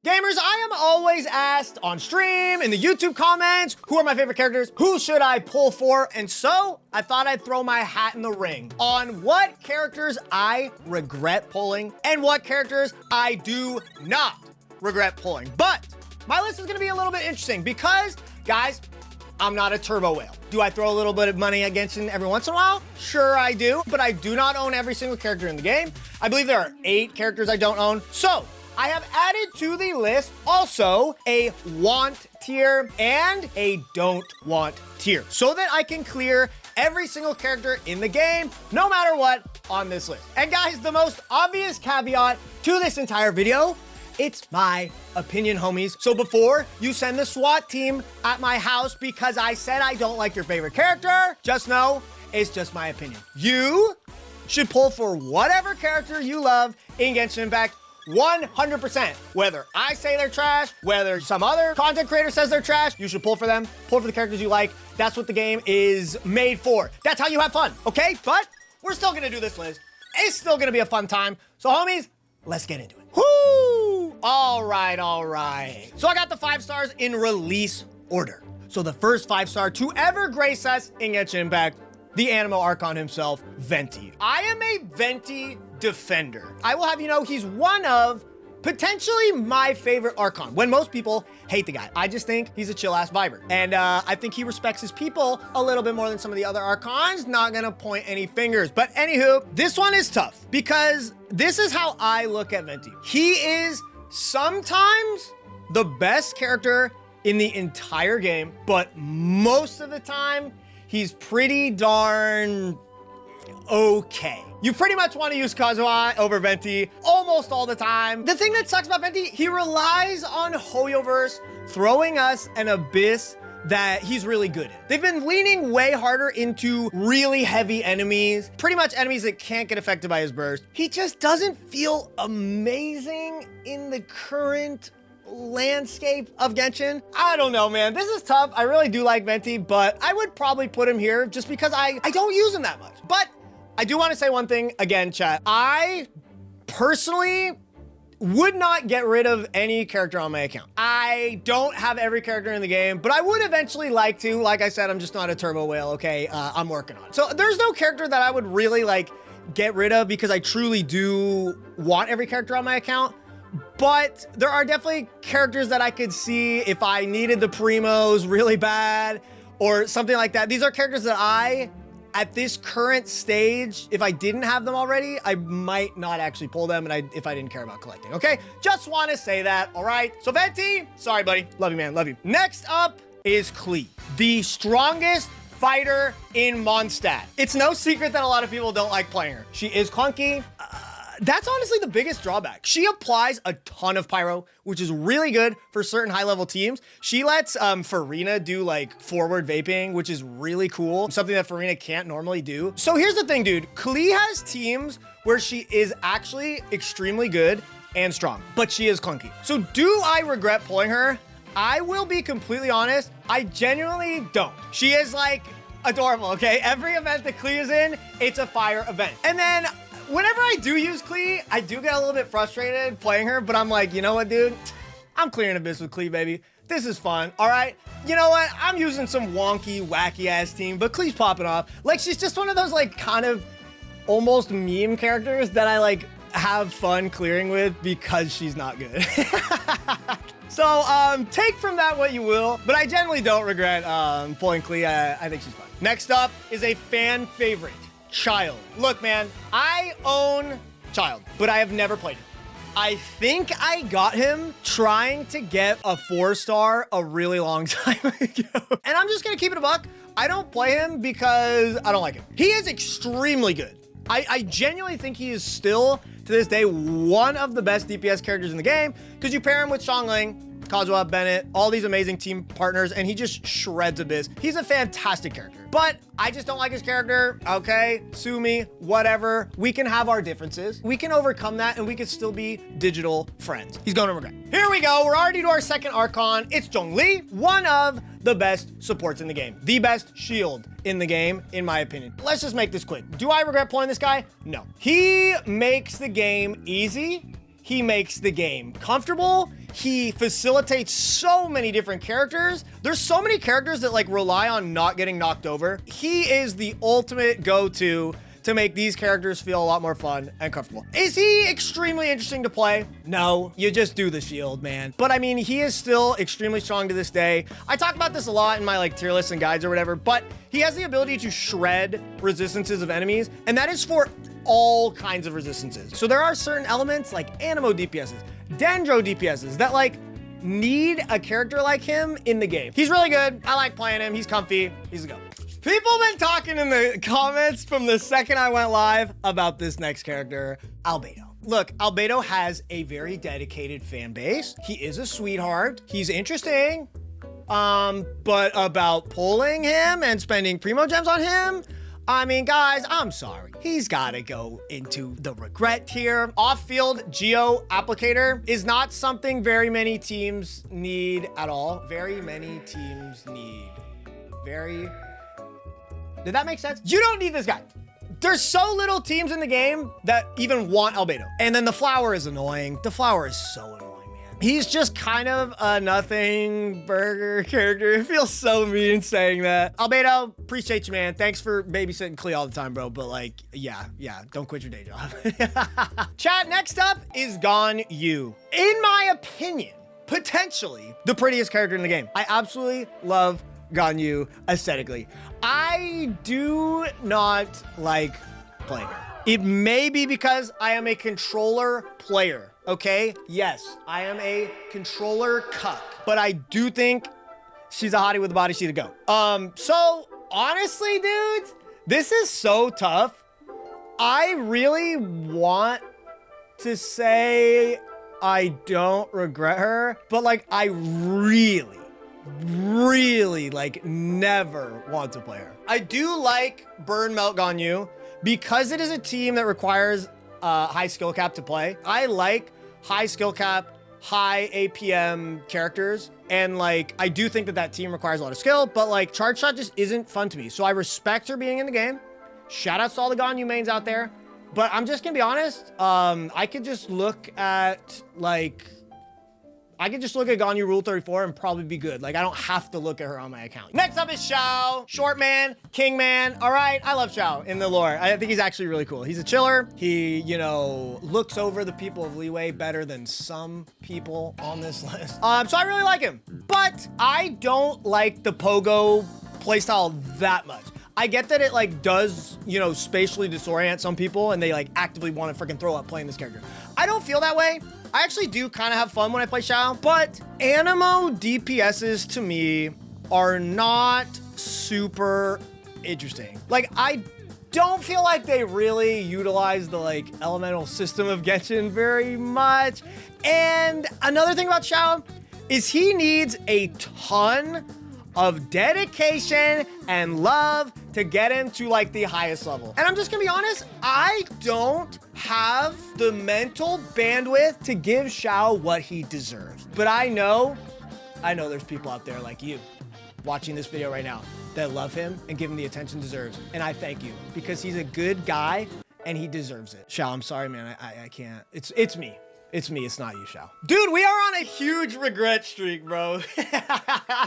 Gamers, I am always asked on stream, in the YouTube comments, who are my favorite characters? Who should I pull for? And so I thought I'd throw my hat in the ring on what characters I regret pulling and what characters I do not regret pulling. But my list is gonna be a little bit interesting because, guys, I'm not a turbo whale. Do I throw a little bit of money at Genshin every once in a while? Sure I do, but I do not own every single character in the game. I believe there are 8 characters I don't own. So I have added to the list also a want tier and a don't want tier so that I can clear every single character in the game, no matter what, on this list. And guys, the most obvious caveat to this entire video, it's my opinion, homies. So before you send the SWAT team at my house because I said I don't like your favorite character, just know it's just my opinion. You should pull for whatever character you love in Genshin Impact 100%. Whether I say they're trash, whether some other content creator says they're trash, you should pull for them. Pull for the characters you like. That's what the game is made for. That's how you have fun, okay? But we're still gonna do this list. It's still gonna be a fun time. So homies, let's get into it. Woo! All right. So I got the 5 stars in release order. So the first 5-star to ever grace us in Genshin Impact, the Animo Archon himself, Venti. I am a Venti defender. I will have you know he's one of potentially my favorite Archon, when most people hate the guy. I just think he's a chill-ass viber. And I think he respects his people a little bit more than some of the other Archons. Not gonna point any fingers. But anywho, this one is tough because this is how I look at Venti. He is sometimes the best character in the entire game, but most of the time, he's pretty darn okay. You pretty much want to use Kazuha over Venti almost all the time. The thing that sucks about Venti, he relies on Hoyoverse throwing us an abyss that he's really good at. They've been leaning way harder into really heavy enemies, pretty much enemies that can't get affected by his burst. He just doesn't feel amazing in the current landscape of Genshin. I don't know, man. This is tough. I really do like Venti, but I would probably put him here just because I don't use him that much. But I do want to say one thing again, chat. I personally would not get rid of any character on my account. I don't have every character in the game, but I would eventually like to. Like I said, I'm just not a turbo whale, okay? I'm working on it. So there's no character that I would really like get rid of because I truly do want every character on my account. But there are definitely characters that I could see if I needed the primos really bad or something like that. These are characters that I, at this current stage, if I didn't have them already, I might not actually pull them if I didn't care about collecting, okay? Just want to say that, all right? So Venti, sorry, buddy. Love you, man. Love you. Next up is Klee, the strongest fighter in Mondstadt. It's no secret that a lot of people don't like playing her. She is clunky. That's honestly the biggest drawback. She applies a ton of pyro, which is really good for certain high-level teams. She lets Farina do like forward vaping, which is really cool. Something that Farina can't normally do. So here's the thing, dude. Klee has teams where she is actually extremely good and strong, but she is clunky. So do I regret pulling her? I will be completely honest. I genuinely don't. She is like adorable, okay? Every event that Klee is in, it's a fire event. And then whenever I do use Klee, I do get a little bit frustrated playing her, but I'm like, you know what, dude? I'm clearing abyss with Klee, baby. This is fun, all right? You know what? I'm using some wonky, wacky-ass team, but Klee's popping off. Like, she's just one of those, like, kind of almost meme characters that I, like, have fun clearing with because she's not good. So, take from that what you will, but I generally don't regret pulling Klee. I think she's fun. Next up is a fan favorite. Child. Look, man, I own Child, but I have never played him. I think I got him trying to get a 4-star a really long time ago. And I'm just gonna keep it a buck. I don't play him because I don't like him. He is extremely good. I genuinely think he is still, to this day, one of the best DPS characters in the game because you pair him with Xiangling, Kazuha, Bennett, all these amazing team partners, and he just shreds Abyss. He's a fantastic character, but I just don't like his character. Okay, sue me, whatever. We can have our differences. We can overcome that, and we can still be digital friends. He's going to regret. Here we go. We're already to our second Archon. It's Zhongli, one of the best supports in the game. The best shield in the game, in my opinion. Let's just make this quick. Do I regret playing this guy? No. He makes the game easy. he makes the game comfortable. He facilitates so many different characters. There's so many characters that like rely on not getting knocked over. He is the ultimate go-to to make these characters feel a lot more fun and comfortable. Is he extremely interesting to play? No, you just do the shield, man. But I mean, he is still extremely strong to this day. I talk about this a lot in my like tier lists and guides or whatever, but he has the ability to shred resistances of enemies, and that is for all kinds of resistances. So there are certain elements like Anemo DPSs, Dendro DPSs that like need a character like him in the game. He's really good. I like playing him. He's comfy. He's a go. People have been talking in the comments from the second I went live about this next character, Albedo. Look, Albedo has a very dedicated fan base. He is a sweetheart. He's interesting. But about pulling him and spending primo gems on him, I mean, guys, I'm sorry. He's gotta go into the regret tier. Off-field Geo applicator is not something very many teams need at all. Very many teams need. Did that make sense? You don't need this guy. There's so little teams in the game that even want Albedo. And then the flower is annoying. The flower is so annoying, man. He's just kind of a nothing burger character. It feels so mean saying that. Albedo, appreciate you, man. Thanks for babysitting Klee all the time, bro. But like, yeah, don't quit your day job. Chat, next up is Ganyu. In my opinion, potentially the prettiest character in the game. I absolutely love Ganyu aesthetically. I do not like playing her. It may be because I am a controller player, okay? Yes, I am a controller cuck, but I do think she's a hottie with a body sheet to go. So honestly, dudes, this is so tough. I really want to say I don't regret her, but like I really like never want to play her. I do like Burn Melt Ganyu because it is a team that requires high skill cap to play. I like high skill cap, high APM characters, and like I do think that that team requires a lot of skill, but like Charge Shot just isn't fun to me. So I respect her being in the game. Shout outs to all the Ganyu mains out there, but I'm just gonna be honest. I could just look at Ganyu Rule 34 and probably be good. Like, I don't have to look at her on my account. Next up is Xiao. Short man, king man. All right, I love Xiao in the lore. I think he's actually really cool. He's a chiller. He, you know, looks over the people of Leeway better than some people on this list. So I really like him. But I don't like the Pogo playstyle that much. I get that it like does, you know, spatially disorient some people and they like actively want to freaking throw up playing this character. I don't feel that way. I actually do kind of have fun when I play Xiao, but Anemo DPSs to me are not super interesting. Like, I don't feel like they really utilize the like elemental system of Genshin very much. And another thing about Xiao is he needs a ton of dedication and love to get him to like the highest level. And I'm just gonna be honest, I don't have the mental bandwidth to give Xiao what he deserves. But I know there's people out there like you watching this video right now that love him and give him the attention he deserves. And I thank you because he's a good guy and he deserves it. Xiao, I'm sorry, man, I can't. It's me. It's me, it's not you, Xiao. Dude, we are on a huge regret streak, bro.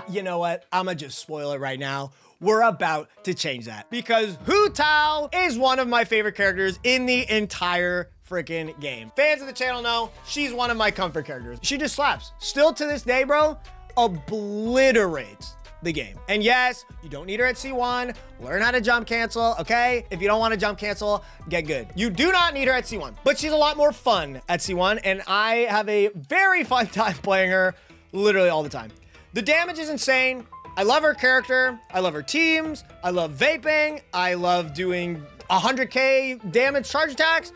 You know what? I'ma just spoil it right now. We're about to change that because Hu Tao is one of my favorite characters in the entire freaking game. Fans of the channel know she's one of my comfort characters. She just slaps. Still to this day, bro, obliterates the game. And yes, you don't need her at C1. Learn how to jump cancel, okay? If you don't want to jump cancel, get good. You do not need her at C1, but she's a lot more fun at C1, and I have a very fun time playing her literally all the time. The damage is insane. I love her character. I love her teams. I love vaping. I love doing 100k damage charge attacks.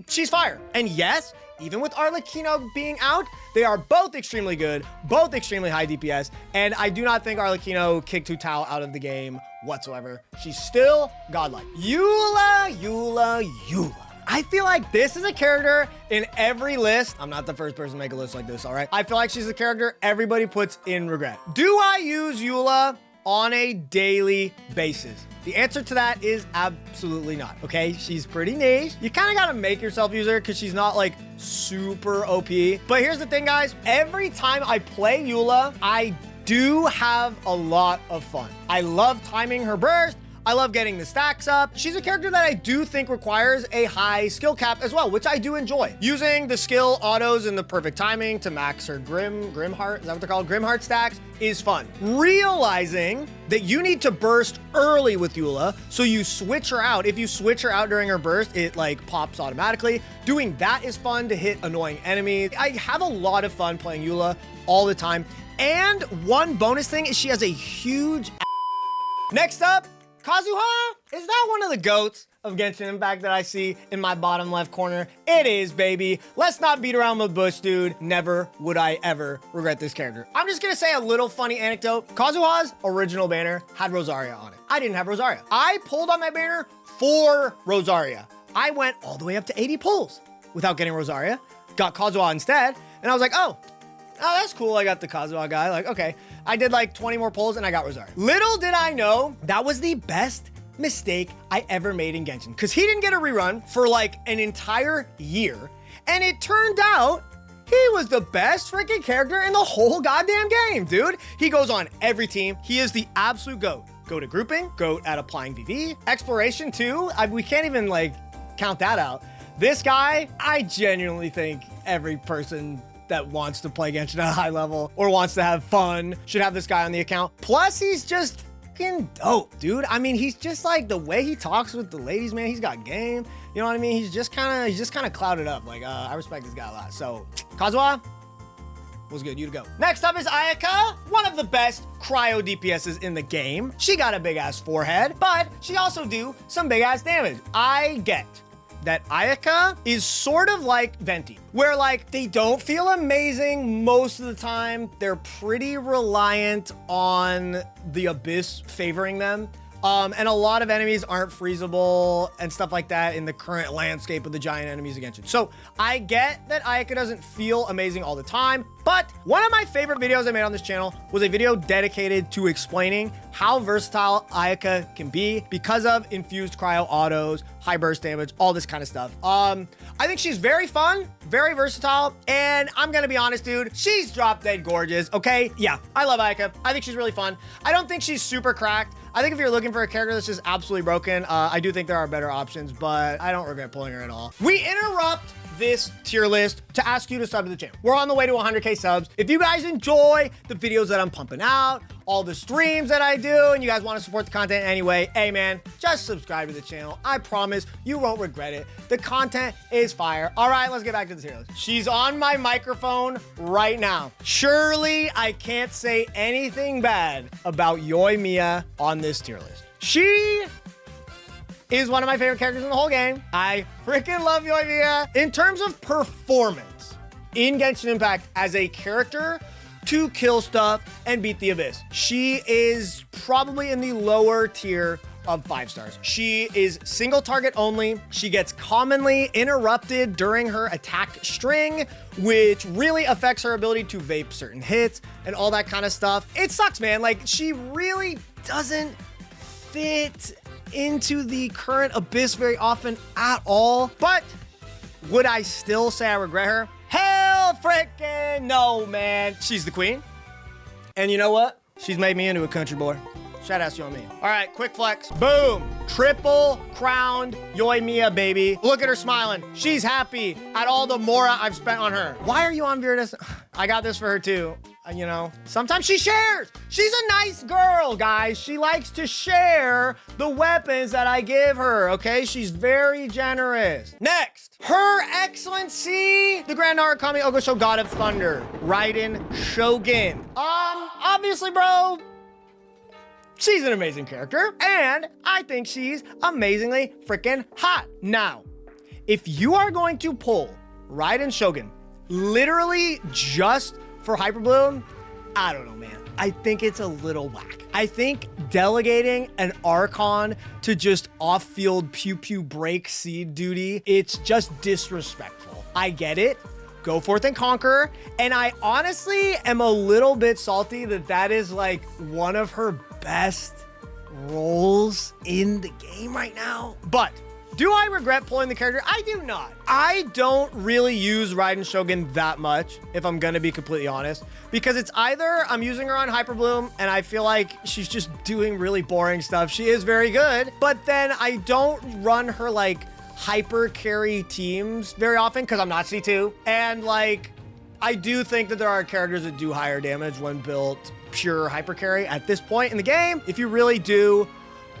She's fire. And yes, even with Arlecchino being out, they are both extremely good, both extremely high DPS, and I do not think Arlecchino kicked Hu Tao out of the game whatsoever. She's still godlike. Eula. I feel like this is a character in every list. I'm not the first person to make a list like this, all right? I feel like she's a character everybody puts in regret. Do I use Eula on a daily basis? The answer to that is absolutely not, okay? She's pretty niche. You kind of got to make yourself use her because she's not like super OP. But here's the thing, guys. Every time I play Eula, I do have a lot of fun. I love timing her burst. I love getting the stacks up. She's a character that I do think requires a high skill cap as well, which I do enjoy. Using the skill autos in the perfect timing to max her Grimheart, is that what they're called? Grimheart stacks is fun. Realizing that you need to burst early with Eula, so you switch her out. If you switch her out during her burst, it like pops automatically. Doing that is fun to hit annoying enemies. I have a lot of fun playing Eula all the time. And one bonus thing is she has a huge Next up, Kazuha, is that one of the goats of Genshin Impact that I see in my bottom left corner? It is, baby. Let's not beat around the bush, dude. Never would I ever regret this character. I'm just gonna say a little funny anecdote. Kazuha's original banner had Rosaria on it. I didn't have Rosaria. I pulled on my banner for Rosaria. I went all the way up to 80 pulls without getting Rosaria, got Kazuha instead, and I was like, oh, that's cool. I got the Kazuha guy. Like, okay. I did like 20 more pulls and I got Rosaria. Little did I know that was the best mistake I ever made in Genshin, because he didn't get a rerun for like an entire year. And it turned out he was the best freaking character in the whole goddamn game, dude. He goes on every team. He is the absolute GOAT. Goat at grouping, GOAT at applying VV. Exploration too. We can't even like count that out. This guy, I genuinely think every person that wants to play Genshin at a high level or wants to have fun should have this guy on the account. Plus, he's just fucking dope, dude. I mean, he's just like the way he talks with the ladies, man. He's got game. You know what I mean? He's just kind of clouded up. Like, I respect this guy a lot. So, Kazuha was good. You to go. Next up is Ayaka, one of the best cryo DPSs in the game. She got a big ass forehead, but she also do some big ass damage. I get that Ayaka is sort of like Venti, where like they don't feel amazing most of the time. They're pretty reliant on the Abyss favoring them. And a lot of enemies aren't freezable and stuff like that in the current landscape of the giant enemies against it. So I get that Ayaka doesn't feel amazing all the time, but one of my favorite videos I made on this channel was a video dedicated to explaining how versatile Ayaka can be because of infused cryo autos, high burst damage, all this kind of stuff. I think she's very fun, very versatile, and I'm gonna be honest, dude, she's drop dead gorgeous, okay? Yeah, I love Ayaka. I think she's really fun. I don't think she's super cracked. I think if you're looking for a character that's just absolutely broken, I do think there are better options, but I don't regret pulling her at all. We interrupt this tier list to ask you to sub to the channel. We're on the way to 100K subs. If you guys enjoy the videos that I'm pumping out, all the streams that I do, and you guys want to support the content anyway, hey man, just subscribe to the channel. I promise you won't regret it. The content is fire. All right, let's get back to the tier list. She's on my microphone right now. Surely I can't say anything bad about Yoimiya on this tier list. She is one of my favorite characters in the whole game. I freaking love Yoimiya. In terms of performance in Genshin Impact as a character to kill stuff and beat the Abyss, she is probably in the lower tier of 5 stars. She is single target only. She gets commonly interrupted during her attack string, which really affects her ability to vape certain hits and all that kind of stuff. It sucks, man. Like, she really doesn't fit into the current Abyss very often at all. But would I still say I regret her? Hell freaking no, man. She's the queen. And you know what? She's made me into a country boy. Shout out to Yoimiya. All right, quick flex. Boom. Triple crowned Yoimiya, baby. Look at her smiling. She's happy at all the Mora I've spent on her. Why are you on Viridis? I got this for her too. You know, sometimes she shares. She's a nice girl, guys. She likes to share the weapons that I give her, okay? She's very generous. Next, Her Excellency, the Grand Narukami Ogosho God of Thunder, Raiden Shogun. Obviously, bro, she's an amazing character, and I think she's amazingly freaking hot. Now, if you are going to pull Raiden Shogun literally just for Hyper Bloom, I don't know, man. I think it's a little whack. I think delegating an Archon to just off-field pew-pew break seed duty, it's just disrespectful. I get it. Go forth and conquer. And I honestly am a little bit salty that that is like one of her best roles in the game right now. But do I regret pulling the character? I do not. I don't really use Raiden Shogun that much, if I'm gonna be completely honest, because it's either I'm using her on Hyper Bloom and I feel like she's just doing really boring stuff. She is very good, but then I don't run her like hyper carry teams very often because I'm not C2. And like, I do think that there are characters that do higher damage when built pure hyper carry at this point in the game. If you really do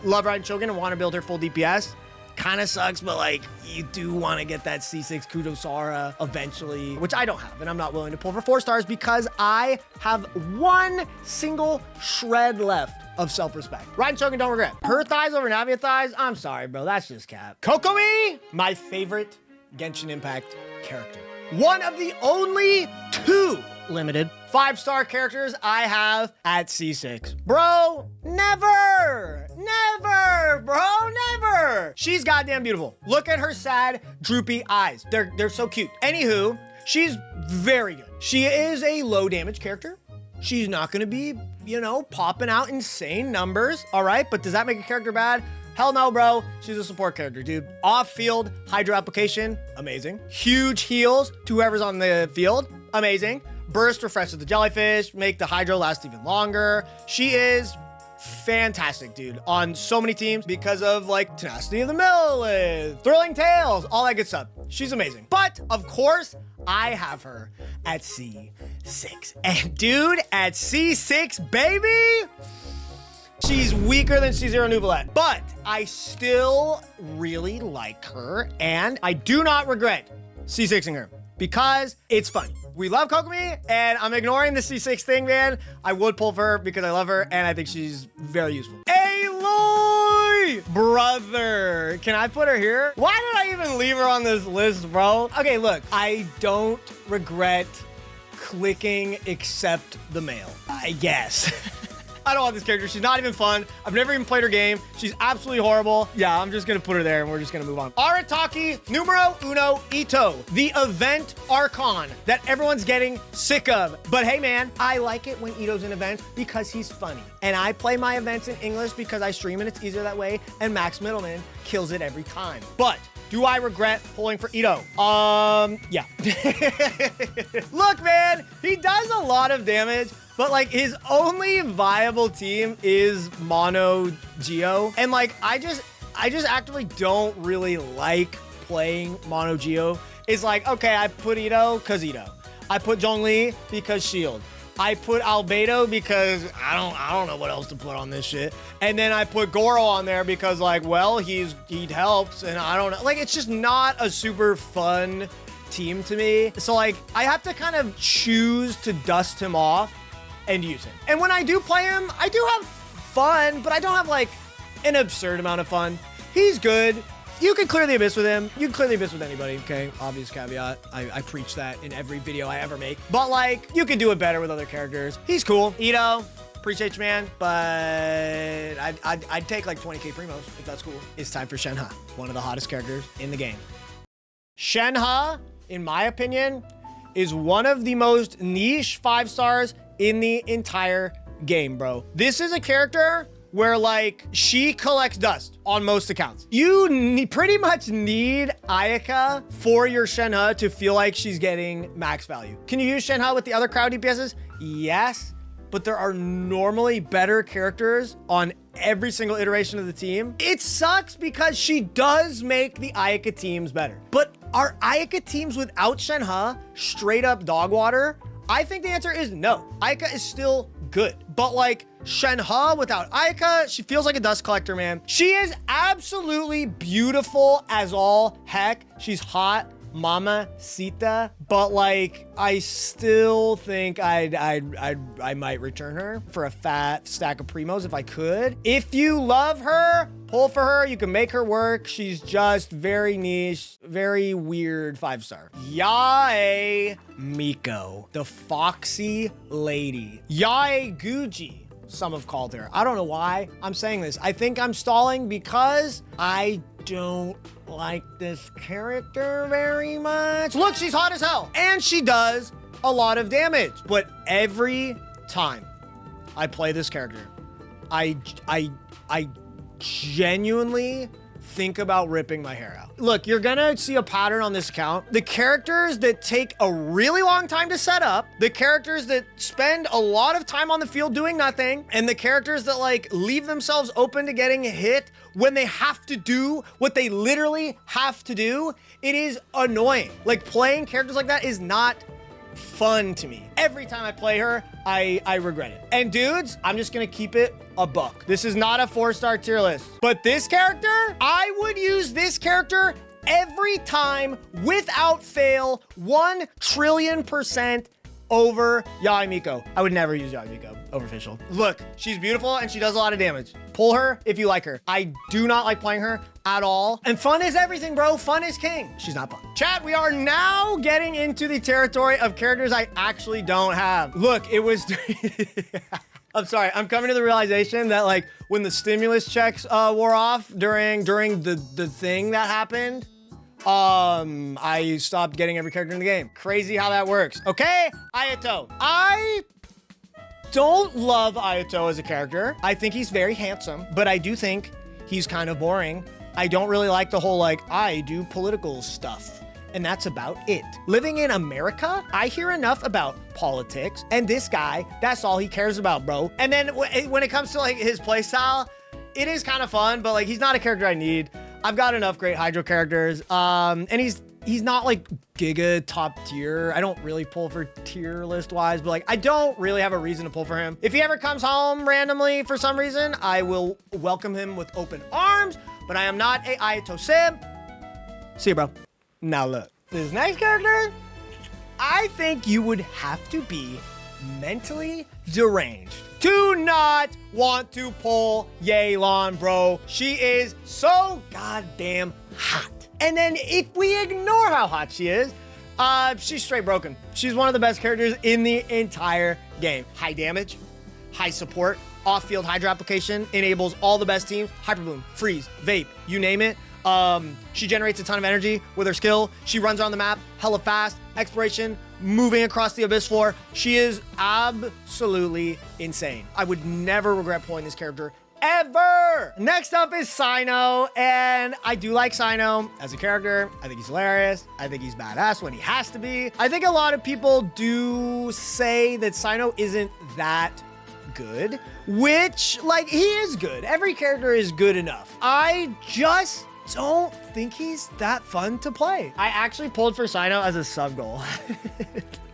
love Raiden Shogun and want to build her full DPS, kind of sucks, but like you do want to get that C6 Kudosara eventually, which I don't have, and I'm not willing to pull for 4 stars because I have one single shred left of self-respect. Raiden Shogun, don't regret. Her thighs over Navia thighs? I'm sorry, bro, that's just cap. Kokomi, my favorite Genshin Impact character. One of the only 2 limited 5-star characters I have at C6. Bro, never, bro, never. She's goddamn beautiful. Look at her sad, droopy eyes. They're so cute. Anywho, she's very good. She is a low damage character. She's not gonna be, you know, popping out insane numbers, all right? But does that make a character bad? Hell no, bro. She's a support character, dude. Off-field hydro application, amazing. Huge heals to whoever's on the field, amazing. Burst refreshes the jellyfish, make the hydro last even longer. She is fantastic, dude, on so many teams because of like tenacity of the mill, thrilling tales, all that good stuff. She's amazing. But of course, I have her at C6. And dude, at C6, baby, she's weaker than C0 Nouvellette, but I still really like her, and I do not regret C6ing her because it's fun. We love Kokomi, and I'm ignoring the C6 thing, man. I would pull for her because I love her, and I think she's very useful. Aloy! Brother, can I put her here? Why did I even leave her on this list, bro? Okay, look, I don't regret clicking accept the mail, I guess. I don't want this character. She's not even fun. I've never even played her game. She's absolutely horrible. Yeah, I'm just gonna put her there and we're just gonna move on. Arataki numero uno Ito, the event Archon that everyone's getting sick of. But hey man, I like it when Ito's in events because he's funny. And I play my events in English because I stream and it's easier that way, and Max Middleman kills it every time. But do I regret pulling for Ito? Yeah. Look, man, he does a lot of damage, but like his only viable team is Mono Geo. And like, I just actively don't really like playing Mono Geo. It's like, okay, I put Ito because Ito. I put Zhongli because shield. I put Albedo because I don't know what else to put on this shit. And then I put Goro on there because like, well, he helps and I don't know. Like, it's just not a super fun team to me. So like, I have to kind of choose to dust him off and use him. And when I do play him, I do have fun, but I don't have like an absurd amount of fun. He's good. You can clear the abyss with him. You can clear the abyss with anybody, okay? Obvious caveat. I preach that in every video I ever make. But like, you can do it better with other characters. He's cool. Ito, appreciate you, man. But I'd take like 20k primos if that's cool. It's time for Shenhe, one of the hottest characters in the game. Shenhe, in my opinion, is one of the most niche 5 stars in the entire game, bro. This is a character where like she collects dust on most accounts. You pretty much need Ayaka for your Shenhe to feel like she's getting max value. Can you use Shenhe with the other crowd DPSs? Yes, but there are normally better characters on every single iteration of the team. It sucks because she does make the Ayaka teams better. But are Ayaka teams without Shenhe straight up dog water? I think the answer is no. Ayaka is still good, but like Shenhe without Ayaka, she feels like a dust collector, man. She is absolutely beautiful as all heck. She's hot, mama Sita, but like I still think I might return her for a fat stack of primos if I could. If you love her, pull for her. You can make her work. She's just very niche, very weird 5 star. Yae Miko, the foxy lady. Yae Guji, some have called her. I don't know why I'm saying this. I think I'm stalling because I don't like this character very much. Look, she's hot as hell and she does a lot of damage, but every time I play this character, I genuinely think about ripping my hair out. Look, you're gonna see a pattern on this account. The characters that take a really long time to set up, the characters that spend a lot of time on the field doing nothing, and the characters that like leave themselves open to getting hit when they have to do what they literally have to do, it is annoying. Like playing characters like that is not fun to me. Every time I play her, I regret it. And dudes, I'm just gonna keep it a buck. This is not a 4-star tier list, but this character, I would use this character every time without fail, 1,000,000,000% over Yaimiko. I would never use Yaimiko over Official. Look, she's beautiful and she does a lot of damage. Pull her if you like her. I do not like playing her at all. And fun is everything, bro. Fun is king. She's not fun. Chat, we are now getting into the territory of characters I actually don't have. Look, it was... I'm sorry, I'm coming to the realization that like when the stimulus checks wore off during the thing that happened, I stopped getting every character in the game. Crazy how that works. Okay, Ayato. I don't love Ayato as a character. I think he's very handsome, but I do think he's kind of boring. I don't really like the whole like, I do political stuff. And that's about it. Living in America, I hear enough about politics, and this guy, that's all he cares about, bro. And then when it comes to like his playstyle, it is kind of fun, but like he's not a character I need. I've got enough great Hydro characters, and he's not like giga top tier. I don't really pull for tier list wise, but like I don't really have a reason to pull for him. If he ever comes home randomly for some reason, I will welcome him with open arms, but I am not a Ayato Sib. See you, bro. Now look, this next character, I think you would have to be mentally deranged to not want to pull Yelan, bro. She is so goddamn hot. And then if we ignore how hot she is, she's straight broken. She's one of the best characters in the entire game. High damage, high support, off-field Hydra application, enables all the best teams, Hyper Bloom, Freeze, Vape, you name it. She generates a ton of energy with her skill. She runs around the map hella fast, exploration, moving across the abyss floor. She is absolutely insane. I would never regret pulling this character ever. Next up is Cyno, and I do like Cyno as a character. I think he's hilarious. I think he's badass when he has to be. I think a lot of people do say that Cyno isn't that good, which like he is good. Every character is good enough. I just don't think he's that fun to play. I actually pulled for Cyno as a sub goal.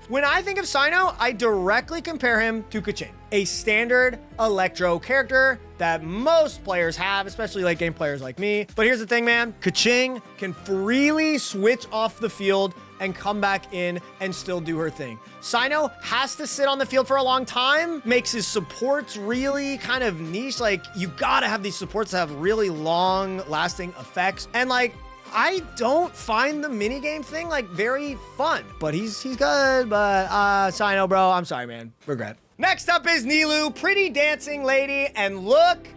When I think of Cyno, I directly compare him to Kaching, a standard Electro character that most players have, especially late game players like me. But here's the thing, man. Kaching can freely switch off the field and come back in and still do her thing. Cyno has to sit on the field for a long time, makes his supports really kind of niche. Like, you gotta have these supports that have really long lasting effects. And like, I don't find the minigame thing like very fun, but he's good. But Cyno, bro, I'm sorry, man. Regret. Next up is Nilou, pretty dancing lady. And look,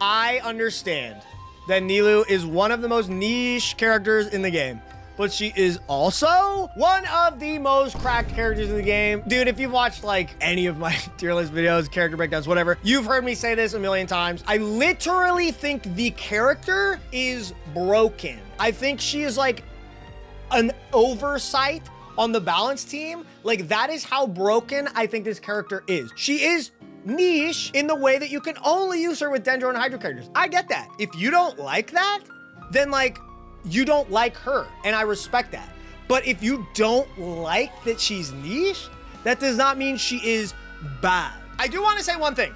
I understand that Nilou is one of the most niche characters in the game, but she is also one of the most cracked characters in the game. Dude, if you've watched like any of my tier list videos, character breakdowns, whatever, you've heard me say this a million times. I literally think the character is broken. I think she is like an oversight on the balance team. Like, that is how broken I think this character is. She is niche in the way that you can only use her with Dendro and Hydro characters. I get that. If you don't like that, then like, you don't like her, and I respect that. But if you don't like that she's niche, that does not mean she is bad. I do want to say one thing.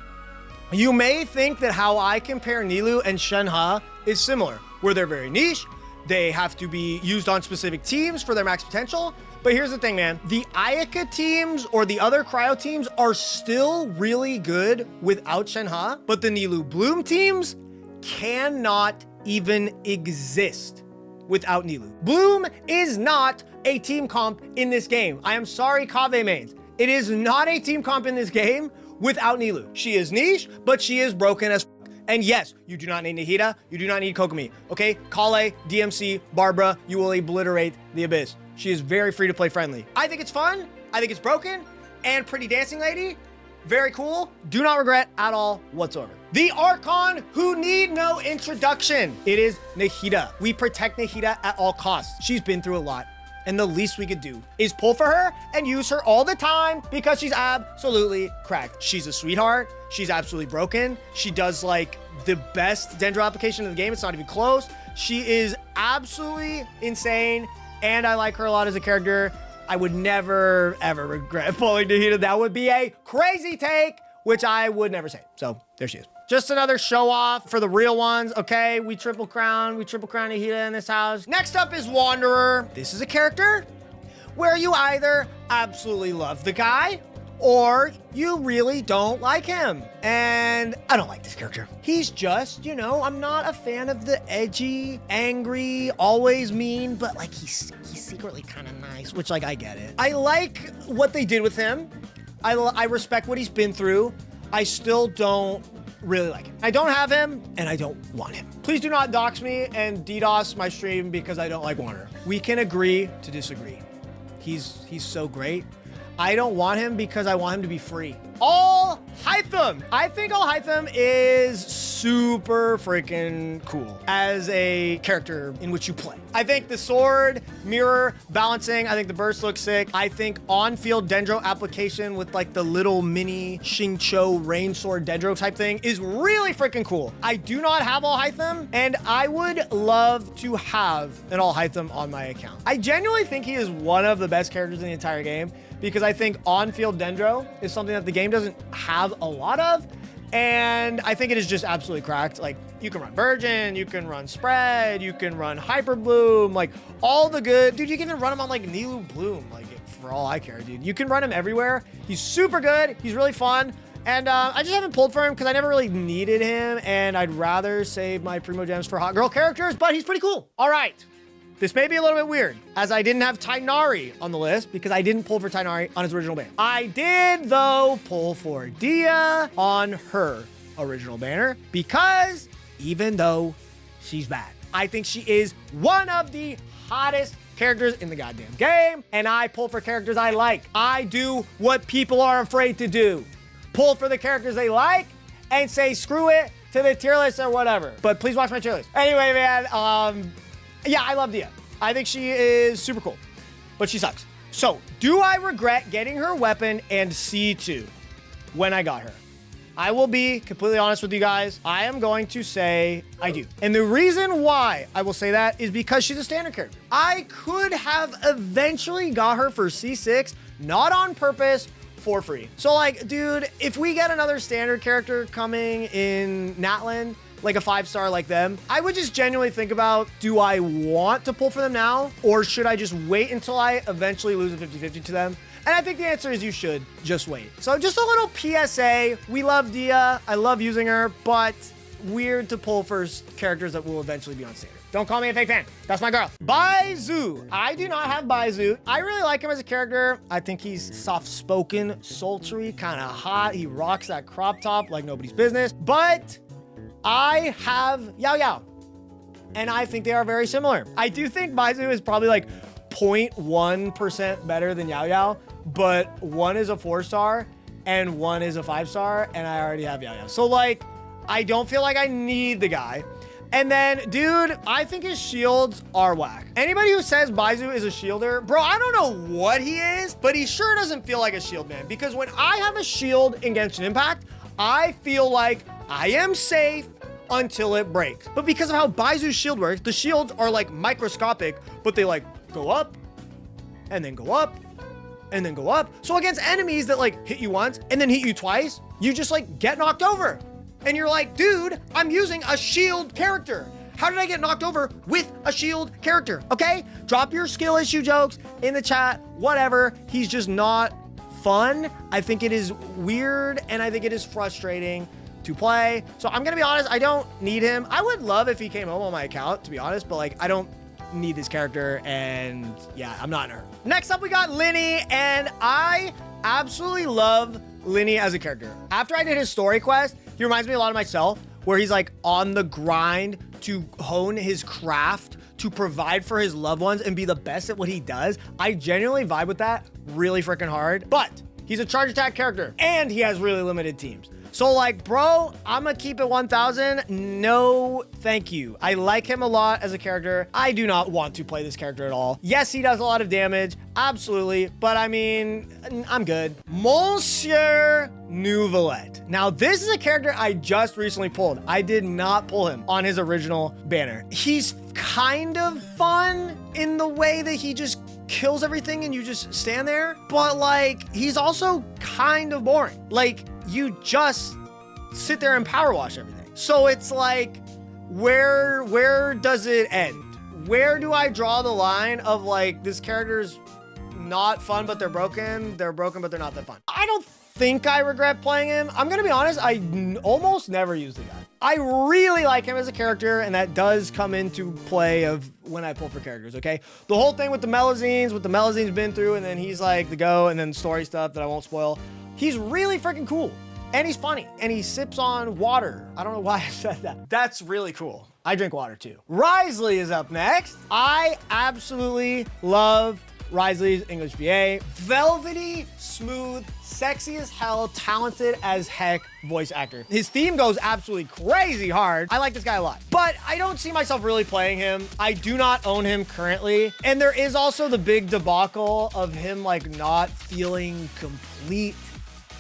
You may think that how I compare Nilou and Shenhe is similar, where they're very niche, they have to be used on specific teams for their max potential. But here's the thing, man. The Ayaka teams or the other cryo teams are still really good without Shenhe, but the Nilou Bloom teams cannot even exist without Nilou. Bloom is not a team comp in this game. I am sorry, Kave mains. It is not a team comp in this game without Nilou. She is niche, but she is broken as f. And yes, you do not need Nahida, you do not need Kokomi, okay? Kale, DMC, Barbara, you will obliterate the Abyss. She is very free to play friendly. I think it's fun, I think it's broken, and pretty dancing lady, very cool. Do not regret at all whatsoever. The Archon who need no introduction. It is Nahida. We protect Nahida at all costs. She's been through a lot. And the least we could do is pull for her and use her all the time because she's absolutely cracked. She's a sweetheart. She's absolutely broken. She does like the best Dendro application in the game. It's not even close. She is absolutely insane. And I like her a lot as a character. I would never, ever regret pulling Nahida. That would be a crazy take, which I would never say. So there she is. Just another show off for the real ones. Okay, we triple crown Nahida in this house. Next up is Wanderer. This is a character where you either absolutely love the guy or you really don't like him. And I don't like this character. He's just, you know, I'm not a fan of the edgy, angry, always mean, but like he's secretly kind of nice, which like I get it. I like what they did with him. I respect what he's been through. I still don't really like him. I don't have him and I don't want him. Please do not dox me and DDoS my stream because I don't like Wanderer. We can agree to disagree. He's so great. I don't want him because I want him to be free. Alhaitham. I think Alhaitham is super freaking cool as a character in which you play. I think the sword, mirror, balancing, I think the burst looks sick. I think on-field Dendro application with like the little mini Xingqiu rain sword Dendro type thing is really freaking cool. I do not have Alhaitham and I would love to have an Alhaitham on my account. I genuinely think he is one of the best characters in the entire game, because I think on-field Dendro is something that the game doesn't have a lot of, and I think it is just absolutely cracked. Like, you can run Virgin, you can run Spread, you can run Hyper Bloom, like, all the good... Dude, you can even run him on, like, Nilu Bloom, like, for all I care, dude. You can run him everywhere. He's super good. He's really fun. And I just haven't pulled for him because I never really needed him, and I'd rather save my Primo Gems for hot girl characters, but he's pretty cool. All right. This may be a little bit weird, as I didn't have Tighnari on the list because I didn't pull for Tighnari on his original banner. I did, though, pull for Dia on her original banner because even though she's bad, I think she is one of the hottest characters in the goddamn game, and I pull for characters I like. I do what people are afraid to do. Pull for the characters they like and say screw it to the tier list or whatever. But please watch my tier list. Anyway, man, yeah, I love Dia. I think she is super cool, but she sucks. So, do I regret getting her weapon and C2 when I got her? I will be completely honest with you guys. I am going to say I do. And the reason why I will say that is because she's a standard character. I could have eventually got her for C6, not on purpose, for free. So like, dude, if we get another standard character coming in Natlan, like a 5-star like them, I would just genuinely think about, do I want to pull for them now? Or should I just wait until I eventually lose a 50-50 to them? And I think the answer is you should just wait. So just a little PSA. We love Dia. I love using her, but weird to pull for characters that will eventually be on standard. Don't call me a fake fan. That's my girl. Baizu. I do not have Baizu. I really like him as a character. I think he's soft-spoken, sultry, kind of hot. He rocks that crop top like nobody's business. But I have Yao Yao, and I think they are very similar. I do think Baizu is probably like 0.1% better than Yao Yao, but one is a 4-star and one is a 5-star, and I already have Yao Yao. So like, I don't feel like I need the guy. And then, dude, I think his shields are whack. Anybody who says Baizu is a shielder, bro, I don't know what he is, but he sure doesn't feel like a shield man, because when I have a shield in Genshin Impact, I feel like I am safe until it breaks. But because of how Baizu's shield works, the shields are like microscopic, but they like go up and then go up and then go up. So against enemies that like hit you once and then hit you twice, you just like get knocked over. And you're like, dude, I'm using a shield character. How did I get knocked over with a shield character? Okay, drop your skill issue jokes in the chat, whatever. He's just not fun. I think it is weird and I think it is frustrating to play. So I'm gonna be honest, I don't need him. I would love if he came home on my account, to be honest, but like, I don't need this character, and yeah, I'm not in her. Next up, we got Linny, and I absolutely love Linny as a character. After I did his story quest, he reminds me a lot of myself, where he's like on the grind to hone his craft, to provide for his loved ones and be the best at what he does. I genuinely vibe with that really freaking hard. But He's a charge attack character, and he has really limited teams. So like, bro, I'm gonna keep it 1,000. No, thank you. I like him a lot as a character. I do not want to play this character at all. Yes, he does a lot of damage, absolutely. But I mean, I'm good. Monsieur Nouvelette. Now, this is a character I just recently pulled. I did not pull him on his original banner. He's kind of fun in the way that he just kills everything and you just stand there. But like, he's also kind of boring. Like, you just sit there and power wash everything. So it's like, where does it end? Where do I draw the line of like, this character's not fun, but they're broken. They're broken, but they're not that fun. I don't think I regret playing him. I'm gonna be honest, I almost never use the guy. I really like him as a character, and that does come into play of when I pull for characters, okay? The whole thing with the Melazines, what the Melazine's been through, and then he's like the go, and then story stuff that I won't spoil. He's really freaking cool. And he's funny, and he sips on water. I don't know why I said that. That's really cool. I drink water too. Risley is up next. I absolutely love Risley's English VA. Velvety, smooth, sexy as hell, talented as heck voice actor. His theme goes absolutely crazy hard. I like this guy a lot, but I don't see myself really playing him. I do not own him currently. And there is also the big debacle of him like not feeling complete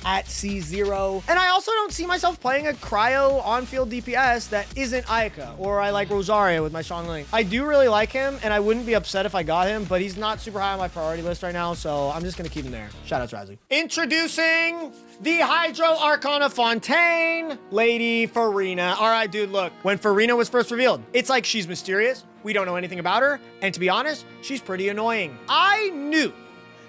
at C0. And I also don't see myself playing a cryo on-field DPS that isn't Ayaka, or I like Rosario with my Xiangling. I do really like him, and I wouldn't be upset if I got him, but he's not super high on my priority list right now, so I'm just gonna keep him there. Shout out to Risley. Introducing the Hydro Arcana Fontaine, Lady Farina. All right, dude, look. When Farina was first revealed, it's like she's mysterious, we don't know anything about her, and to be honest, she's pretty annoying. I knew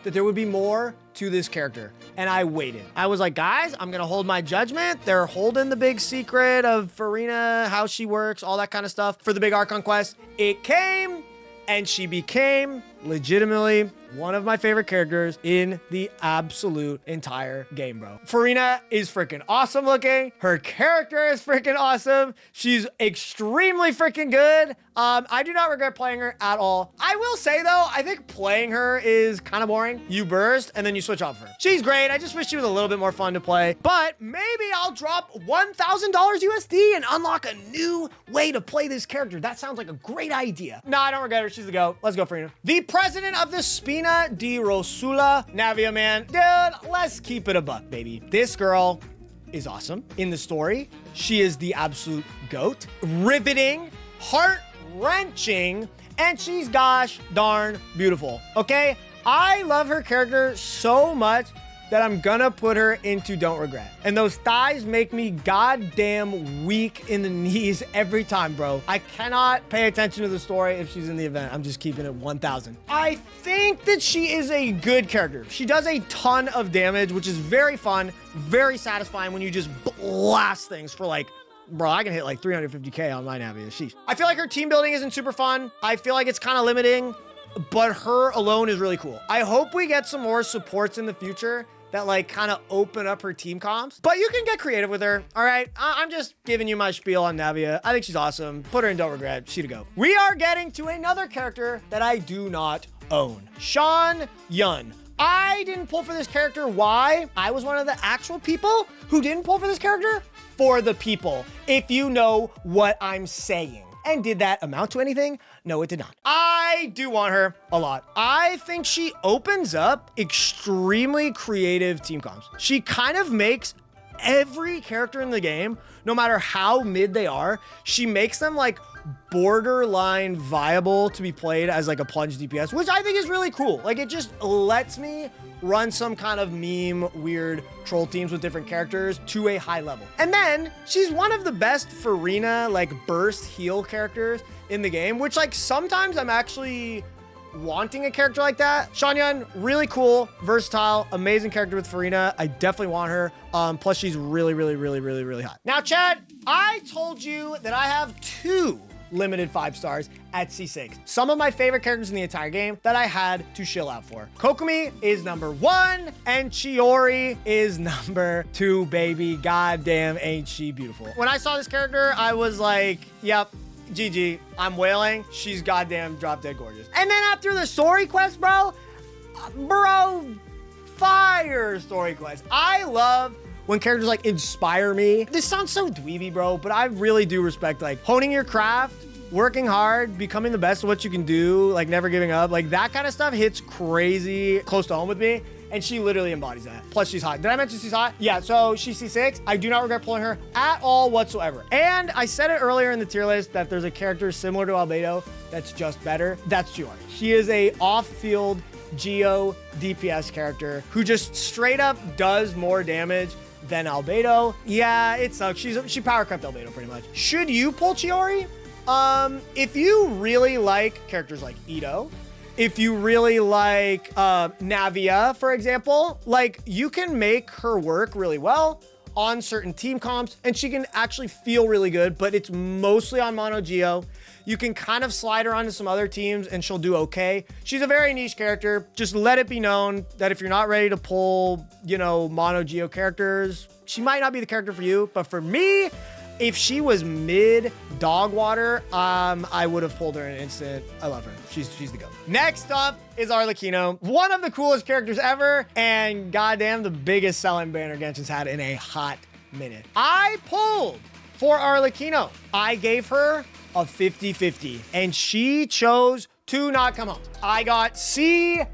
that there would be more to this character, and I waited. I was like, guys, I'm gonna hold my judgment. They're holding the big secret of Farina, how she works, all that kind of stuff for the big Archon quest. It came, and she became legitimately one of my favorite characters in the absolute entire game, bro. Farina is freaking awesome looking. Her character is freaking awesome. She's extremely freaking good. I do not regret playing her at all. I will say though, I think playing her is kind of boring. You burst and then you switch off her. She's great. I just wish she was a little bit more fun to play, but maybe I'll drop $1,000 USD and unlock a new way to play this character. That sounds like a great idea. No, I don't regret her. She's the GOAT. Let's go, Farina. The president of the Spina di Rosula, Navia, man. Dude, let's keep it a buck, baby. This girl is awesome. In the story, she is the absolute GOAT. Riveting, heart-wrenching, and she's gosh darn beautiful, okay? I love her character so much that I'm gonna put her into Don't Regret. And those thighs make me goddamn weak in the knees every time, bro. I cannot pay attention to the story if she's in the event. I'm just keeping it 1,000. I think that she is a good character. She does a ton of damage, which is very fun, very satisfying when you just blast things for like, bro, I can hit like 350K on my Navia. Sheesh. I feel like her team building isn't super fun. I feel like it's kind of limiting, but her alone is really cool. I hope we get some more supports in the future that like kind of open up her team comps, but you can get creative with her. All right, I'm just giving you my spiel on Navia. I think she's awesome. Put her in Don't Regret. She to go. We are getting to another character that I do not own. Sean Yun. I didn't pull for this character. Why? I was one of the actual people who didn't pull for this character for the people, if you know what I'm saying. And did that amount to anything? No, it did not. I do want her a lot. I think she opens up extremely creative team comps. She kind of makes every character in the game, no matter how mid they are, she makes them like borderline viable to be played as like a plunge DPS, which I think is really cool. Like it just lets me run some kind of meme weird troll teams with different characters to a high level. And then she's one of the best Farina like burst heal characters in the game, which like sometimes I'm actually wanting a character like that. Shanyan, really cool, versatile, amazing character with Farina. I definitely want her. Plus she's really hot. Now, Chad, I told you that I have 2 limited 5 stars at C6. Some of my favorite characters in the entire game that I had to shill out for. Kokomi is number 1 and Chiori is number 2, baby. Goddamn, ain't she beautiful. When I saw this character, I was like, yep, GG, I'm wailing. She's goddamn drop dead gorgeous. And then after the story quest, bro, fire story quest. I love when characters like inspire me. This sounds so dweeby, bro, but I really do respect like honing your craft, working hard, becoming the best of what you can do, like never giving up. Like that kind of stuff hits crazy close to home with me. And she literally embodies that. Plus she's hot. Did I mention she's hot? Yeah, so she's C6. I do not regret pulling her at all whatsoever. And I said it earlier in the tier list that there's a character similar to Albedo that's just better. That's Giori. She is a off-field Geo DPS character who just straight up does more damage than Albedo. Yeah, it sucks. She power crept Albedo pretty much. Should you pull Giori? If you really like characters like Ito, if you really like Navia, for example, like you can make her work really well on certain team comps and she can actually feel really good, but it's mostly on mono Geo. You can kind of slide her onto some other teams and she'll do okay. She's a very niche character. Just let it be known that if you're not ready to pull, you know, mono Geo characters, she might not be the character for you. But for me, if she was mid dog water, I would have pulled her in an instant. I love her. She's the GOAT. Next up is Arlecchino, one of the coolest characters ever, and goddamn the biggest selling banner Genshin's had in a hot minute. I pulled for Arlecchino. I gave her a 50-50, and she chose to not come home. I got C9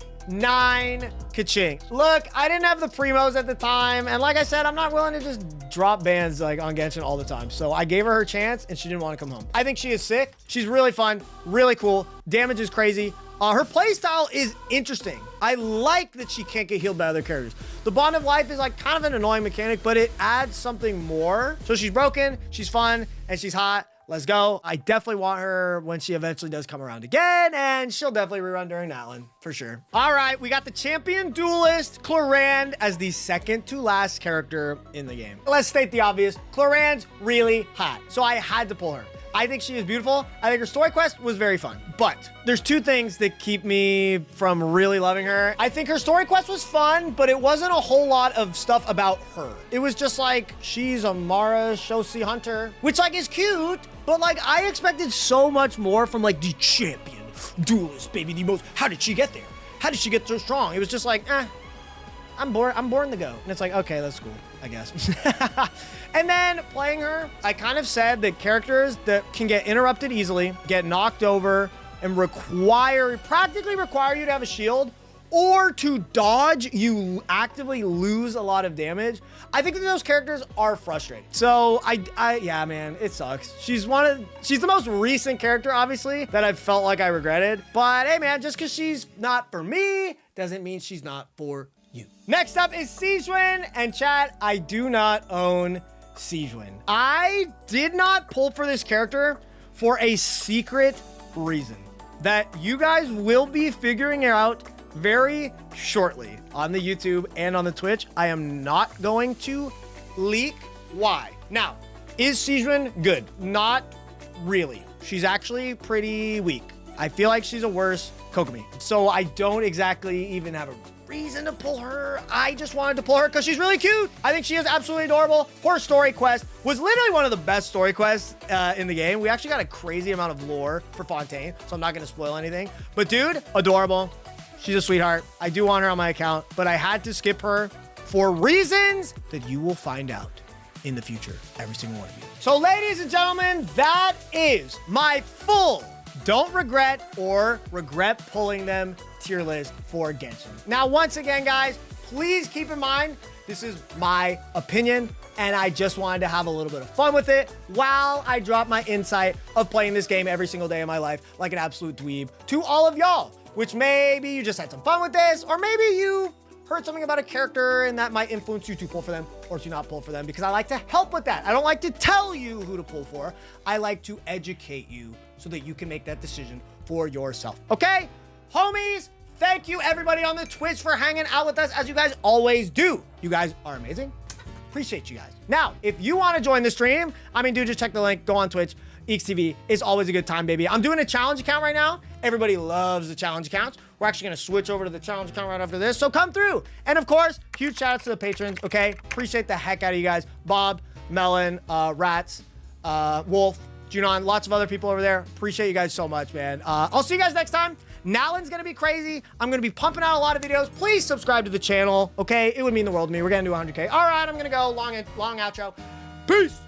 Kaching. Look, I didn't have the primos at the time, and like I said, I'm not willing to just drop bans like on Genshin all the time. So I gave her her chance, and she didn't want to come home. I think she is sick. She's really fun, really cool. Damage is crazy. Her playstyle is interesting. I like that she can't get healed by other characters. The Bond of Life is like kind of an annoying mechanic, but it adds something more. So she's broken, she's fun, and she's hot. Let's go. I definitely want her when she eventually does come around again, and she'll definitely rerun during Natlin, for sure. All right, we got the champion duelist, Clorand, as the second to last character in the game. Let's state the obvious. Clorand's really hot, so I had to pull her. I think she is beautiful. I think her story quest was very fun, but there's two things that keep me from really loving her. I think her story quest was fun, but it wasn't a whole lot of stuff about her. It was just like, she's a Mara Shosi hunter, which like is cute, but like I expected so much more from like the champion duelist, baby, the most. How did she get there? How did she get so strong? It was just like, I'm born to go. And it's like, okay, that's cool, I guess. And then playing her, I kind of said that characters that can get interrupted easily, get knocked over, and practically require you to have a shield, or to dodge, you actively lose a lot of damage. I think that those characters are frustrating. So yeah, man, it sucks. She's the most recent character, obviously, that I've felt like I regretted. But hey, man, just because she's not for me doesn't mean she's not for you. Next up is Sigewinne, and chat, I do not own Sigewinne. I did not pull for this character for a secret reason that you guys will be figuring out very shortly on the YouTube and on the Twitch. I am not going to leak why. Now, is Sigewinne good? Not really. She's actually pretty weak. I feel like she's a worse Kokomi. So I don't exactly even have a reason to pull her. I just wanted to pull her because she's really cute. I think she is absolutely adorable. Her story quest was literally one of the best story quests in the game. We actually got a crazy amount of lore for Fontaine, so I'm not going to spoil anything. But dude, adorable. She's a sweetheart. I do want her on my account, but I had to skip her for reasons that you will find out in the future, every single one of you. So ladies and gentlemen, that is my full don't regret or regret pulling them tier list for Genshin. Now, once again, guys, please keep in mind, this is my opinion, and I just wanted to have a little bit of fun with it while I drop my insight of playing this game every single day of my life like an absolute dweeb to all of y'all, which maybe you just had some fun with this, or maybe you heard something about a character and that might influence you to pull for them or to not pull for them, because I like to help with that. I don't like to tell you who to pull for. I like to educate you so that you can make that decision for yourself. Okay, homies, thank you everybody on the Twitch for hanging out with us as you guys always do. You guys are amazing. Appreciate you guys. Now, if you want to join the stream, I mean, dude, just check the link, go on Twitch. Eakes TV is always a good time, baby. I'm doing a challenge account right now. Everybody loves the challenge accounts. We're actually going to switch over to the challenge account right after this, so come through. And of course, huge shout outs to the patrons, okay? Appreciate the heck out of you guys. Bob, Melon, Rats, Wolf, Junon, lots of other people over there. Appreciate you guys so much, man. I'll see you guys next time. Nalan's gonna be crazy. I'm gonna be pumping out a lot of videos. Please subscribe to the channel, okay? It would mean the world to me. We're gonna do 100K. All right, I'm gonna go long outro. Peace.